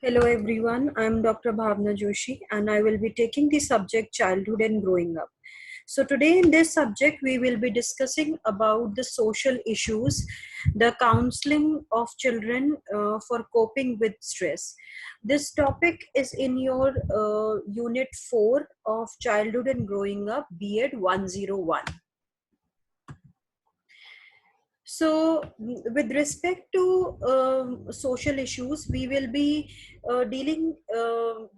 Hello everyone, I am Dr. Bhavna Joshi and I will be taking the subject childhood and growing up. So today in this subject we will be discussing about the social issues, the counseling of children for coping with stress. This topic is in your unit 4 of childhood and growing up, B.Ed 101. So, with respect to social issues, we will be dealing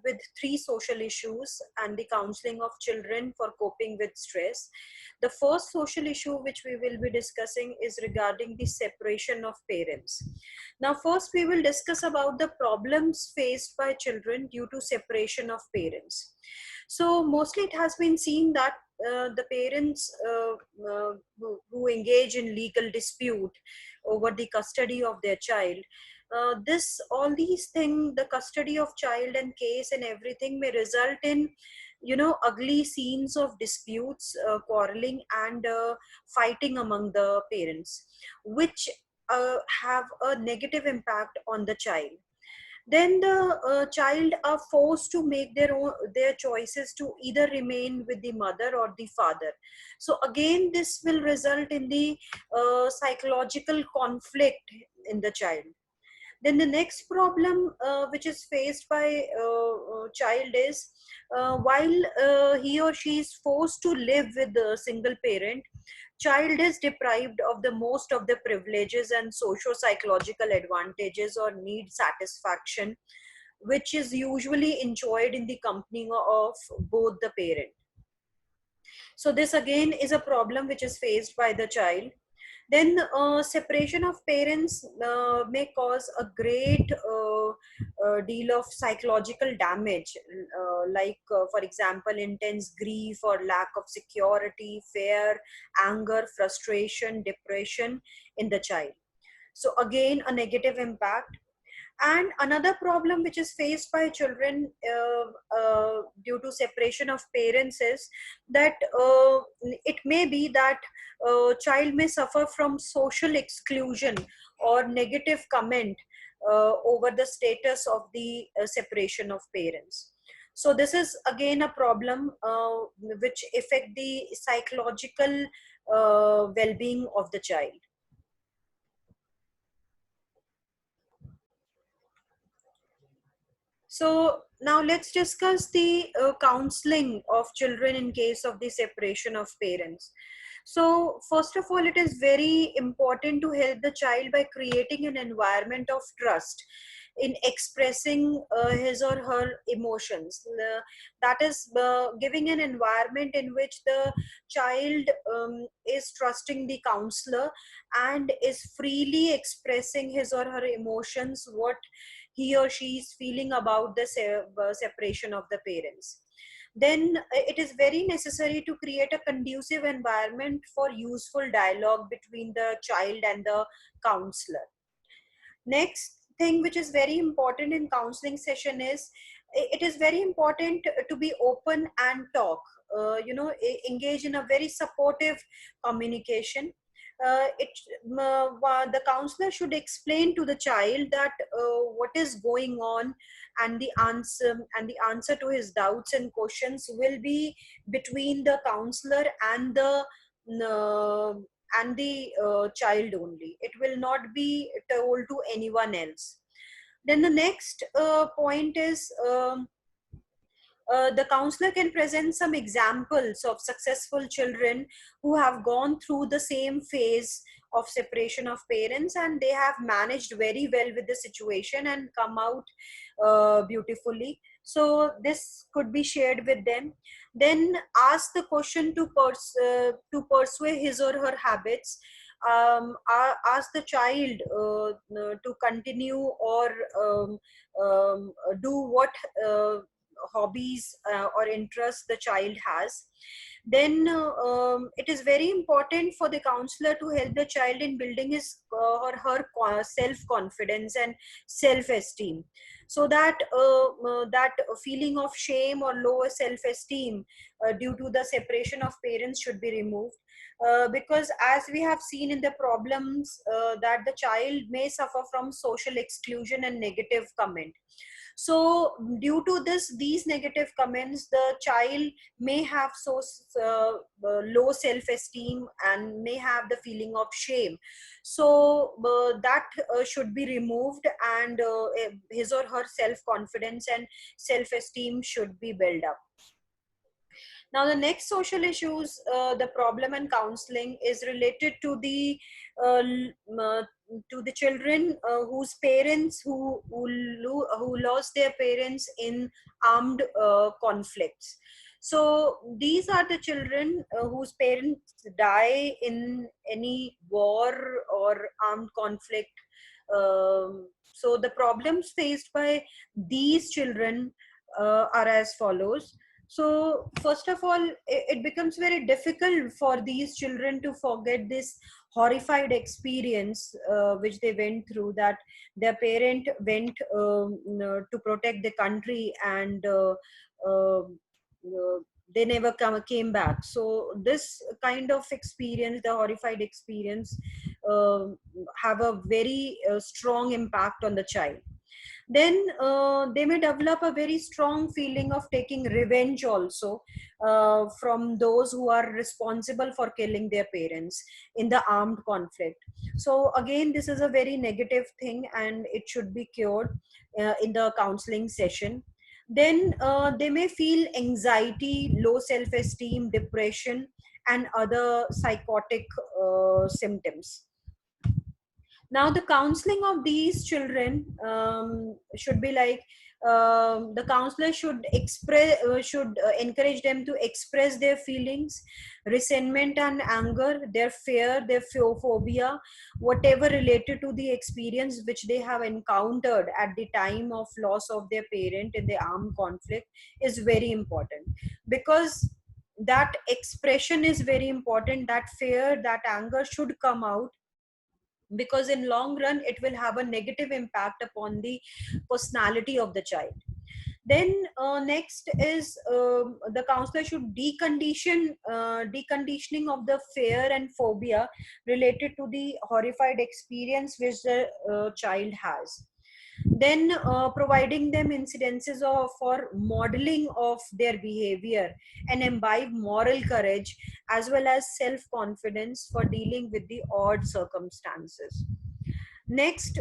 with three social issues and the counseling of children for coping with stress. The first social issue which we will be discussing is regarding the separation of parents. Now, first we will discuss about the problems faced by children due to separation of parents. So, mostly it has been seen that the parents who engage in legal dispute over the custody of their child, this all these things, the custody of child and case and everything may result in ugly scenes of disputes, quarreling and fighting among the parents, which have a negative impact on the child. Then the child are forced to make their choices to either remain with the mother or the father. So again this will result in the psychological conflict in the child. Then the next problem which is faced by child is while he or she is forced to live with the single parent, child is deprived of the most of the privileges and socio-psychological advantages or need satisfaction which is usually enjoyed in the company of both the parent. So this again is a problem which is faced by the child. Then separation of parents may cause a great deal of psychological damage, for example intense grief or lack of security, fear, anger, frustration, depression in the child. So again a negative impact. And another problem which is faced by children due to separation of parents is that it may be that child may suffer from social exclusion or negative comment over the status of the separation of parents. So this is again a problem which affect the psychological well-being of the child. So now let's discuss the counseling of children in case of the separation of parents. So first of all, it is very important to help the child by creating an environment of trust in expressing his or her emotions. That is giving an environment in which the child is trusting the counselor and is freely expressing his or her emotions, what he or she is feeling about the separation of the parents. Then it is very necessary to create a conducive environment for useful dialogue between the child and the counselor. Next thing which is very important in counseling session is it is very important to be open and talk, engage in a very supportive communication. The counselor should explain to the child that what is going on, and the answer to his doubts and questions will be between the counselor and uh, the child only. It will not be told to anyone else. Then the next point is the counselor can present some examples of successful children who have gone through the same phase of separation of parents and they have managed very well with the situation and come out beautifully. So this could be shared with them. Then ask the question to persuade his or her habits. Ask the child to continue or do what hobbies or interests the child has. Then it is very important for the counselor to help the child in building his or her self confidence and self esteem, so that that feeling of shame or low self esteem due to the separation of parents should be removed. Because as we have seen in the problems that the child may suffer from social exclusion and negative comment. So due to these negative comments, the child may have low self-esteem and may have the feeling of shame. So that should be removed, and his or her self-confidence and self-esteem should be built up. Now, the next social issues, the problem and counseling is related uh, to the children whose parents who lost their parents in armed conflicts. So these are the children whose parents die in any war or armed conflict. So the problems faced by these children are as follows. So first of all, it becomes very difficult for these children to forget this horrified experience which they went through, that their parent went to protect the country, and uh, they never came back. So this kind of experience, the horrified experience, have a very strong impact on the child. Then they may develop a very strong feeling of taking revenge also from those who are responsible for killing their parents in the armed conflict. So again, this is a very negative thing, and it should be cured in the counseling session. Then they may feel anxiety, low self-esteem, depression, and other psychotic symptoms. Now the counseling of these children should be like, the counselor should encourage them to express their feelings, resentment and anger, their fear, their phobia, whatever related to the experience which they have encountered at the time of loss of their parent in the armed conflict is very important, because that expression is very important. That fear, that anger should come out, because in long run it will have a negative impact upon the personality of the child. Then next is, the counselor should deconditioning of the fear and phobia related to the horrified experience which the child has. Then providing them incidences of for modeling of their behavior and imbibe moral courage as well as self confidence for dealing with the odd circumstances. Next,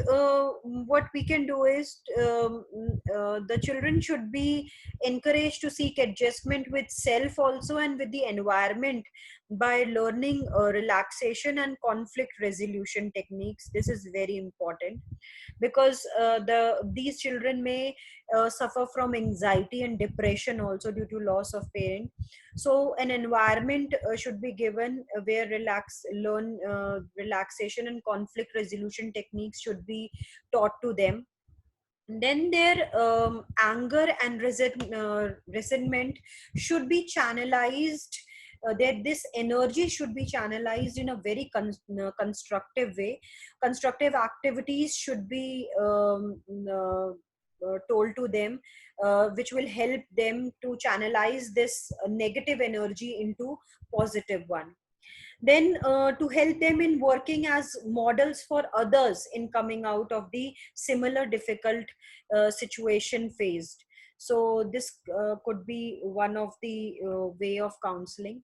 what we can do is, the children should be encouraged to seek adjustment with self also and with the environment by learning relaxation and conflict resolution techniques. This is very important, because these children may suffer from anxiety and depression also due to loss of parent. So an environment should be given where relaxation and conflict resolution techniques should be taught to them. Then their anger and resentment should be channelized. That this energy should be channelized in a very constructive way. Constructive activities should be told to them, which will help them to channelize this negative energy into positive one. Then to help them in working as models for others in coming out of the similar difficult situation faced. So this could be one of the way of counseling.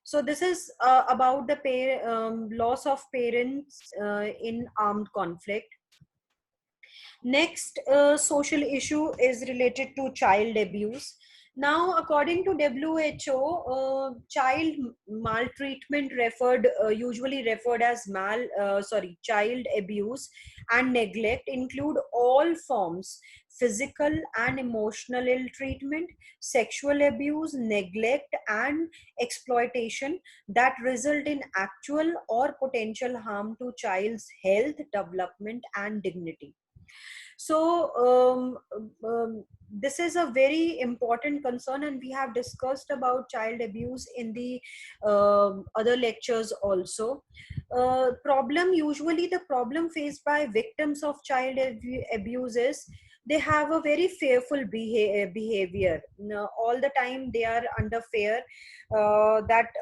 So this is about the loss of parents in armed conflict. Next social issue is related to child abuse. Now, according to WHO, child maltreatment usually referred as child abuse and neglect include all forms: physical and emotional ill treatment, sexual abuse, neglect, and exploitation that result in actual or potential harm to child's health, development, and dignity. So this is a very important concern, and we have discussed about child abuse in the other lectures also. The problem faced by victims of child abuse is they have a very fearful behavior. All the time they are under fear that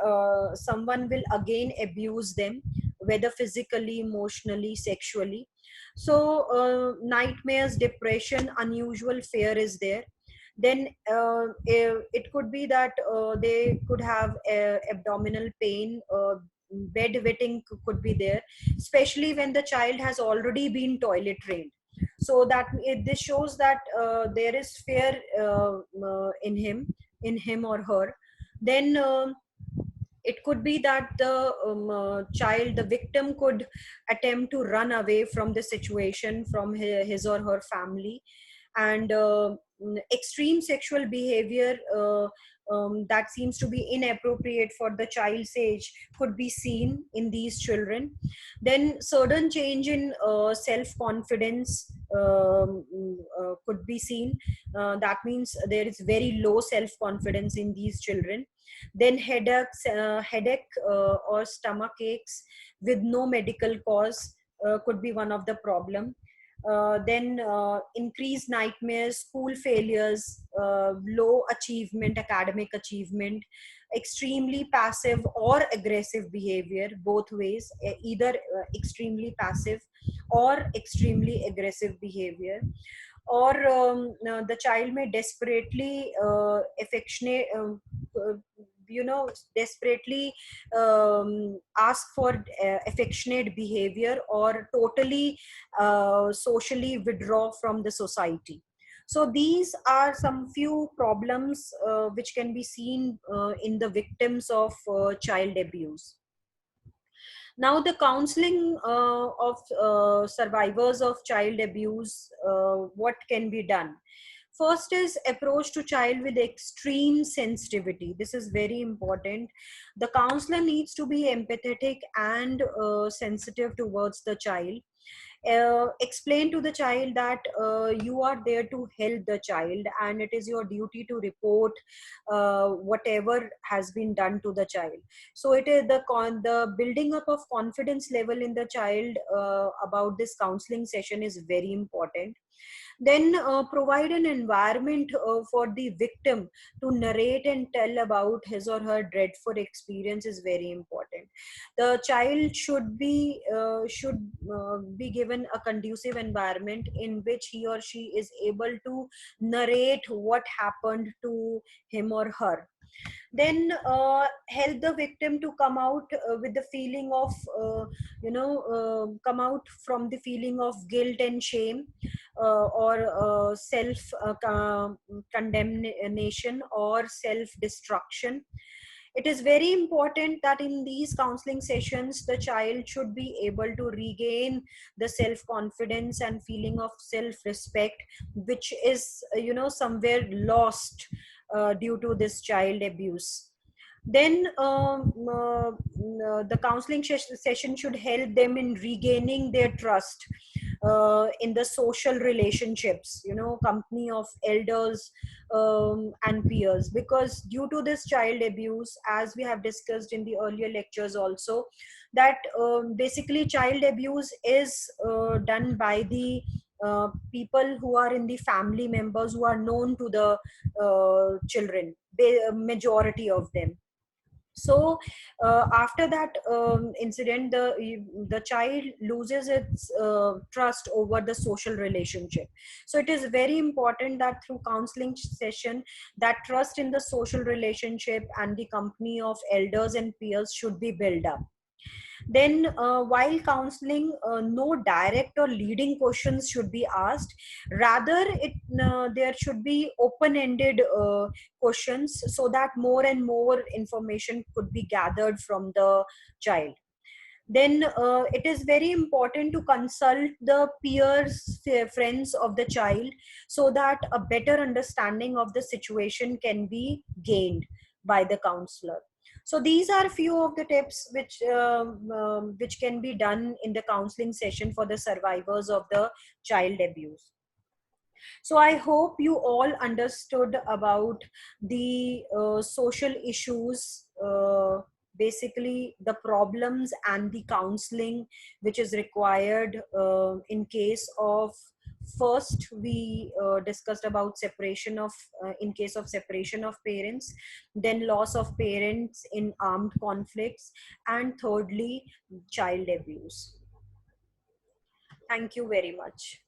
someone will again abuse them, whether physically, emotionally, sexually. So nightmares, depression, unusual fear is there. Then it could be that they could have abdominal pain, bedwetting could be there, especially when the child has already been toilet trained. So that this shows that there is fear in him or her. Then it could be that the child, the victim, could attempt to run away from the situation, from his or her family. And extreme sexual behavior that seems to be inappropriate for the child's age could be seen in these children. Then sudden change in self confidence could be seen. That means there is very low self confidence in these children. Then headache or stomach aches with no medical cause could be one of the problem. Then increased nightmares, school failures, low achievement, academic achievement, extremely passive or aggressive behavior, both ways, either extremely passive or extremely aggressive behavior. Or the child may desperately affectionate desperately ask for affectionate behavior, or totally socially withdraw from the society. So these are some few problems which can be seen in the victims of child abuse. Now, the counseling of survivors of child abuse, what can be done? First is approach to child with extreme sensitivity. This is very important. The counselor needs to be empathetic and sensitive towards the child. Explain to the child that you are there to help the child, and it is your duty to report whatever has been done to the child. So it is the building up of confidence level in the child about this counseling session is very important. Then provide an environment for the victim to narrate and tell about his or her dreadful experience is very important. The child should be given a conducive environment in which he or she is able to narrate what happened to him or her. Then help the victim to come out with the feeling of come out from the feeling of guilt and shame, or self condemnation or self destruction. It is very important that in these counseling sessions the child should be able to regain the self confidence and feeling of self respect, which is somewhere lost due to this child abuse. Then the counseling session should help them in regaining their trust in the social relationships, company of elders and peers, because due to this child abuse, as we have discussed in the earlier lectures also, that basically child abuse is done by the people who are in the family members who are known to the children, the majority of them. So after that incident, the child loses its trust over the social relationship. So it is very important that through counseling session, that trust in the social relationship and the company of elders and peers should be built up. Then while counseling, no direct or leading questions should be asked. Rather, there should be open ended questions, so that more and more information could be gathered from the child. Then it is very important to consult the peers, friends of the child, so that a better understanding of the situation can be gained by the counselor. So these are few of the tips which can be done in the counseling session for the survivors of the child abuse. So I hope you all understood about the social issues, basically the problems and the counseling which is required in case of First, we discussed about separation of, in case of separation of parents, then loss of parents in armed conflicts, and thirdly, child abuse. Thank you very much.